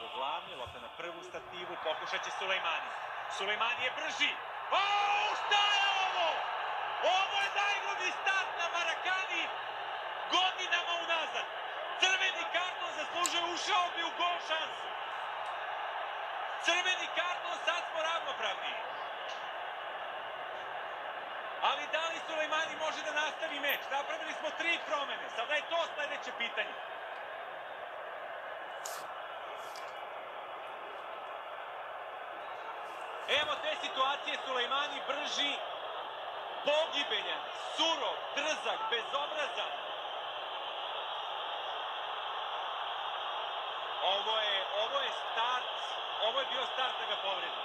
nego glavni, lopta na prvu stativu, pokušat će Sulejmani. Sulejmani je brži. O, šta je ovo? Ovo je najglublji start na Marakani godinama unazad. Crveni karton zaslužuje, ušao bi u gol šansu. Crveni karton, sad smo ravnopravni. Ali da li Sulejmani može da nastavi meč? Napravili smo 3 promene, sada je to sledeće pitanje. Evo te situacije, Sulejmani brži, pogibeljan, surov, drzak, bezobrazan. Ovo je start, ovo je bio start da ga povredi.